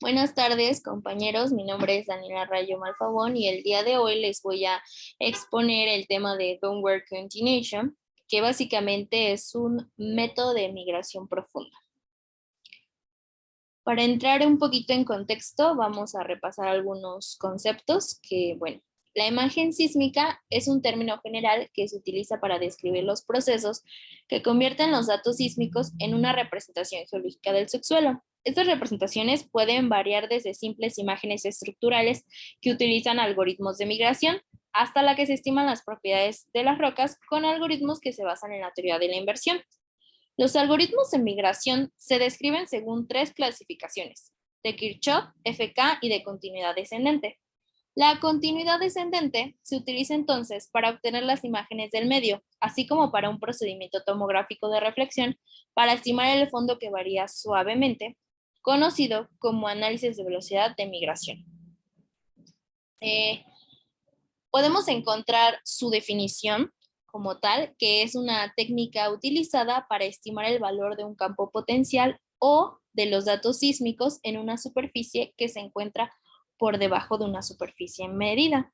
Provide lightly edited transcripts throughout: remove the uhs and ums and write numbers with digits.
Buenas tardes, compañeros. Mi nombre es Daniela Rayo Malfabón y el día de hoy les voy a exponer el tema de Downward Continuation, que básicamente es un método de migración profunda. Para entrar un poquito en contexto, vamos a repasar algunos conceptos que, bueno, la imagen sísmica es un término general que se utiliza para describir los procesos que convierten los datos sísmicos en una representación geológica del subsuelo. Estas representaciones pueden variar desde simples imágenes estructurales que utilizan algoritmos de migración hasta la que se estiman las propiedades de las rocas con algoritmos que se basan en la teoría de la inversión. Los algoritmos de migración se describen según tres clasificaciones: de Kirchhoff, FK y de continuidad descendente. La continuidad descendente se utiliza entonces para obtener las imágenes del medio, así como para un procedimiento tomográfico de reflexión para estimar el fondo que varía suavemente, conocido como análisis de velocidad de migración. Eh, Podemos encontrar su definición como tal, que es una técnica utilizada para estimar el valor de un campo potencial o de los datos sísmicos en una superficie que se encuentra por debajo de una superficie medida.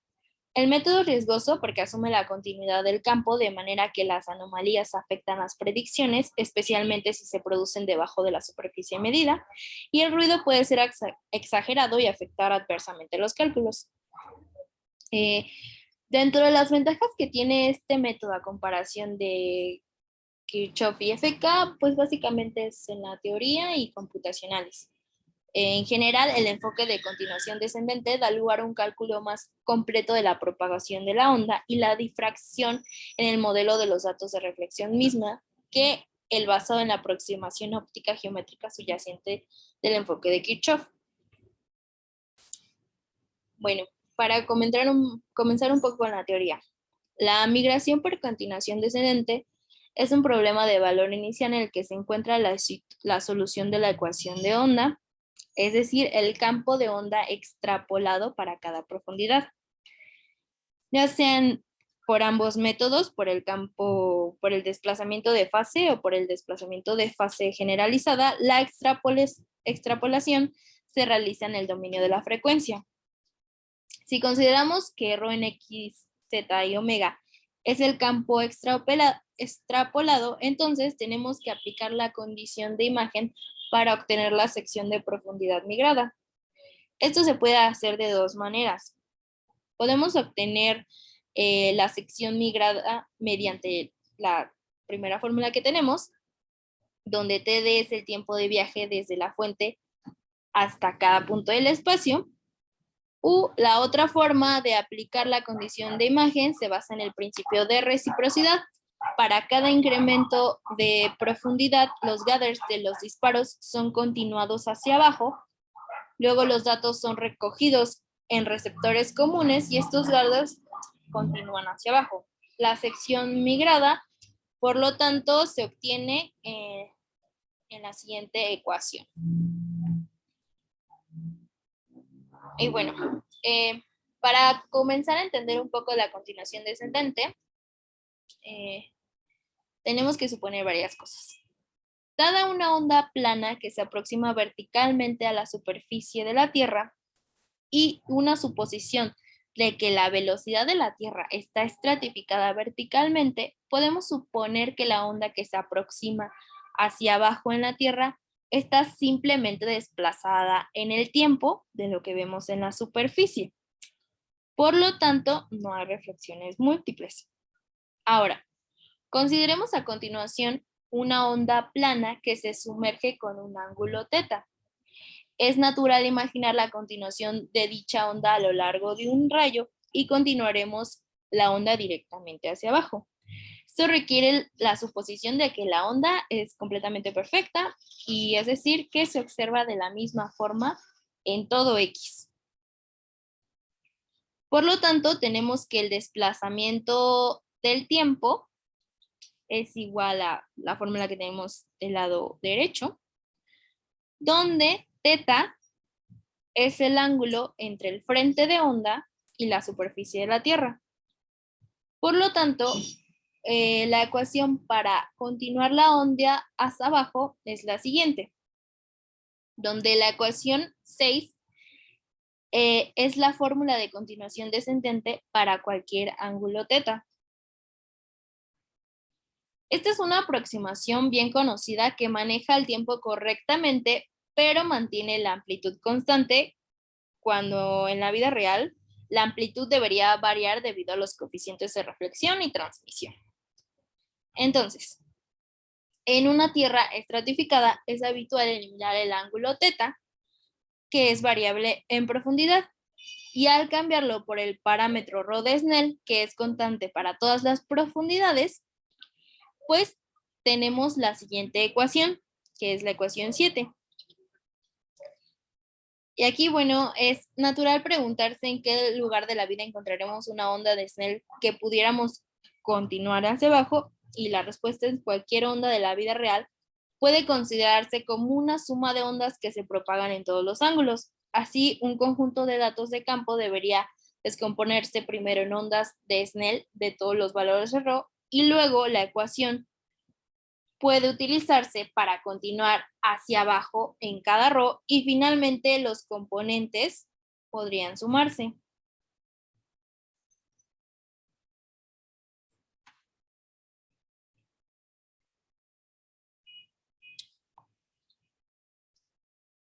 El método es riesgoso porque asume la continuidad del campo de manera que las anomalías afectan las predicciones, especialmente si se producen debajo de la superficie medida, y el ruido puede ser exagerado y afectar adversamente los cálculos. Eh, Dentro de las ventajas que tiene este método a comparación de Kirchhoff y FK, pues básicamente es en la teoría y computacionales. En general, el enfoque de continuación descendente da lugar a un cálculo más completo de la propagación de la onda y la difracción en el modelo de los datos de reflexión misma que el basado en la aproximación óptica geométrica subyacente del enfoque de Kirchhoff. Bueno, para comenzar un poco con la teoría. La migración por continuación descendente es un problema de valor inicial en el que se encuentra la solución de la ecuación de onda, es decir, el campo de onda extrapolado para cada profundidad. Ya sean por ambos métodos, por el desplazamiento de fase o por el desplazamiento de fase generalizada, la extrapolación se realiza en el dominio de la frecuencia. Si consideramos que ρ en x, z y omega es el campo extrapolado, entonces tenemos que aplicar la condición de imagen para obtener la sección de profundidad migrada. Esto se puede hacer de dos maneras. Podemos obtener la sección migrada mediante la primera fórmula que tenemos, donde TD es el tiempo de viaje desde la fuente hasta cada punto del espacio. La otra forma de aplicar la condición de imagen se basa en el principio de reciprocidad. Para cada incremento de profundidad, los gathers de los disparos son continuados hacia abajo. Luego los datos son recogidos en receptores comunes y estos gathers continúan hacia abajo. La sección migrada, por lo tanto, se obtiene en la siguiente ecuación. Y bueno, para comenzar a entender un poco la continuación descendente, eh, tenemos que suponer varias cosas. Dada una onda plana que se aproxima verticalmente a la superficie de la Tierra y una suposición de que la velocidad de la Tierra está estratificada verticalmente, podemos suponer que la onda que se aproxima hacia abajo en la Tierra está simplemente desplazada en el tiempo de lo que vemos en la superficie. Por lo tanto, no hay reflexiones múltiples. Ahora, consideremos a continuación una onda plana que se sumerge con un ángulo teta. Es natural imaginar la continuación de dicha onda a lo largo de un rayo y continuaremos la onda directamente hacia abajo. Esto requiere la suposición de que la onda es completamente perfecta y es decir, que se observa de la misma forma en todo X. Por lo tanto, tenemos que el desplazamiento del tiempo es igual a la fórmula que tenemos del lado derecho, donde teta es el ángulo entre el frente de onda y la superficie de la Tierra. Por lo tanto, la ecuación para continuar la onda hacia abajo es la siguiente. donde la ecuación 6 es la fórmula de continuación descendente para cualquier ángulo θ. Esta es una aproximación bien conocida que maneja el tiempo correctamente, pero mantiene la amplitud constante, cuando en la vida real la amplitud debería variar debido a los coeficientes de reflexión y transmisión. Entonces, en una Tierra estratificada es habitual eliminar el ángulo θ, que es variable en profundidad, y al cambiarlo por el parámetro ρ de Snell, que es constante para todas las profundidades, pues tenemos la siguiente ecuación, que es la ecuación 7. Y aquí, bueno, es natural preguntarse en qué lugar de la vida encontraremos una onda de Snell que pudiéramos continuar hacia abajo, y la respuesta es cualquier onda de la vida real puede considerarse como una suma de ondas que se propagan en todos los ángulos. Así, un conjunto de datos de campo debería descomponerse primero en ondas de Snell de todos los valores de ρ, y luego la ecuación puede utilizarse para continuar hacia abajo en cada ρ, y finalmente los componentes podrían sumarse.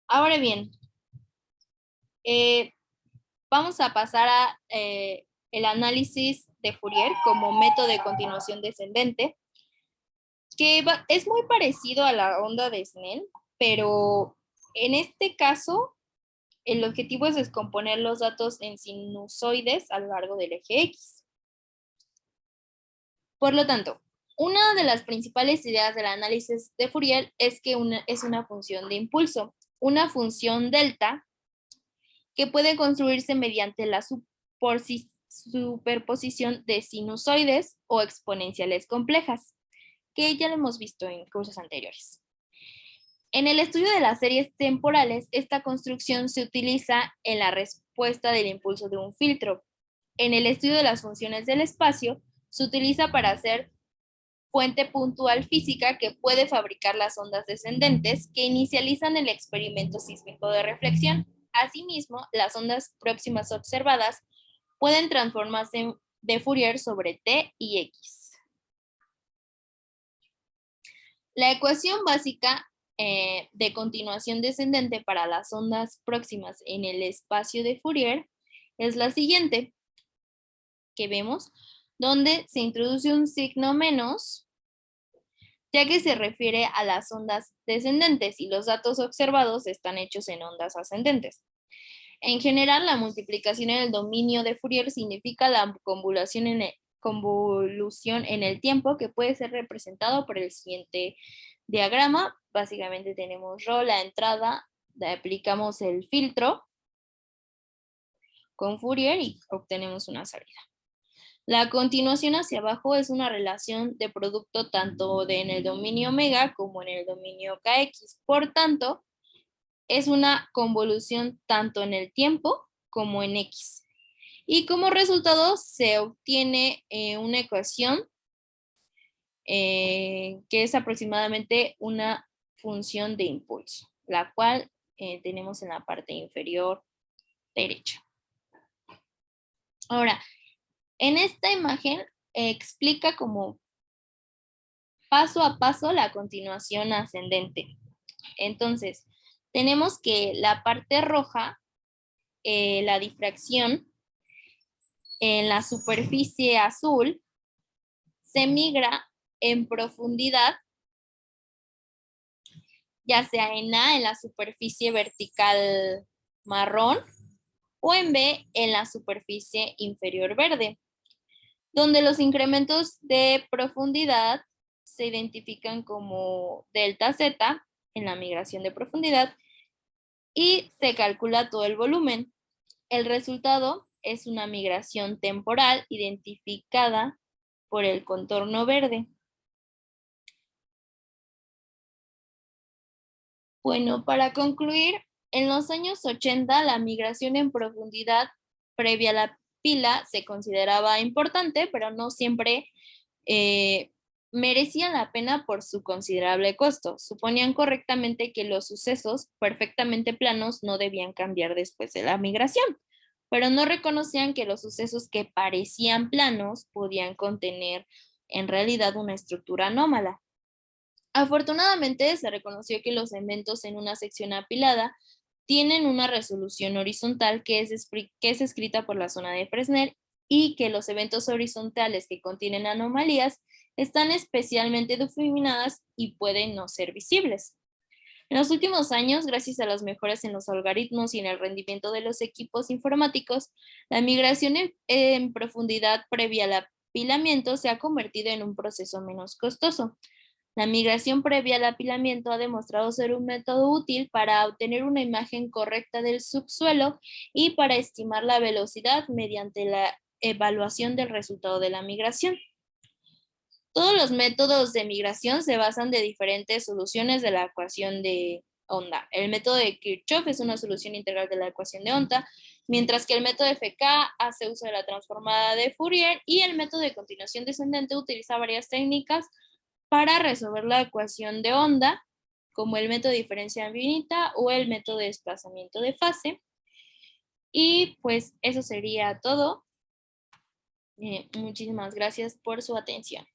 Ahora bien, vamos a pasar a el análisis de Fourier como método de continuación descendente, que es muy parecido a la onda de Snell, pero en este caso el objetivo es descomponer los datos en sinusoides a lo largo del eje X. Por lo tanto, una de las principales ideas del análisis de Fourier es que es una función de impulso, una función delta que puede construirse mediante la superposición de sinusoides o exponenciales complejas, que ya lo hemos visto en cursos anteriores. En el estudio de las series temporales, esta construcción se utiliza en la respuesta del impulso de un filtro. En el estudio de las funciones del espacio, se utiliza para hacer fuente puntual física que puede fabricar las ondas descendentes que inicializan el experimento sísmico de reflexión. Asimismo, las ondas próximas observadas pueden transformarse de Fourier sobre T y X. La ecuación básica de continuación descendente para las ondas próximas en el espacio de Fourier es la siguiente, que vemos, donde se introduce un signo menos, ya que se refiere a las ondas descendentes y los datos observados están hechos en ondas ascendentes. En general, la multiplicación en el dominio de Fourier significa la convolución en el tiempo, que puede ser representado por el siguiente diagrama. Básicamente tenemos ρ, la entrada, le aplicamos el filtro con Fourier y obtenemos una salida. La continuación hacia abajo es una relación de producto tanto en el dominio omega como en el dominio kx. Por tanto, es una convolución tanto en el tiempo como en x. Y como resultado se obtiene una ecuación que es aproximadamente una función de impulso, la cual tenemos en la parte inferior derecha. Ahora, en esta imagen explica como paso a paso la continuación ascendente. Entonces, tenemos que la parte roja, la difracción en la superficie azul, se migra en profundidad, ya sea en A, en la superficie vertical marrón, o en B, en la superficie inferior verde, donde los incrementos de profundidad se identifican como delta Z en la migración de profundidad y se calcula todo el volumen. El resultado es una migración temporal identificada por el contorno verde. Bueno, para concluir, en los años 80 la migración en profundidad previa a la pila se consideraba importante, pero no siempre merecían la pena por su considerable costo. Suponían correctamente que los sucesos perfectamente planos no debían cambiar después de la migración, pero no reconocían que los sucesos que parecían planos podían contener en realidad una estructura anómala. Afortunadamente, se reconoció que los eventos en una sección apilada tienen una resolución horizontal que es escrita por la zona de Fresnel y que los eventos horizontales que contienen anomalías están especialmente difuminadas y pueden no ser visibles. En los últimos años, gracias a las mejoras en los algoritmos y en el rendimiento de los equipos informáticos, la migración en profundidad previa al apilamiento se ha convertido en un proceso menos costoso. La migración previa al apilamiento ha demostrado ser un método útil para obtener una imagen correcta del subsuelo y para estimar la velocidad mediante la evaluación del resultado de la migración. Todos los métodos de migración se basan de diferentes soluciones de la ecuación de onda. El método de Kirchhoff es una solución integral de la ecuación de onda, mientras que el método de FK hace uso de la transformada de Fourier y el método de continuación descendente utiliza varias técnicas para resolver la ecuación de onda, como el método de diferencia infinita o el método de desplazamiento de fase. Y pues eso sería todo. Muchísimas gracias por su atención.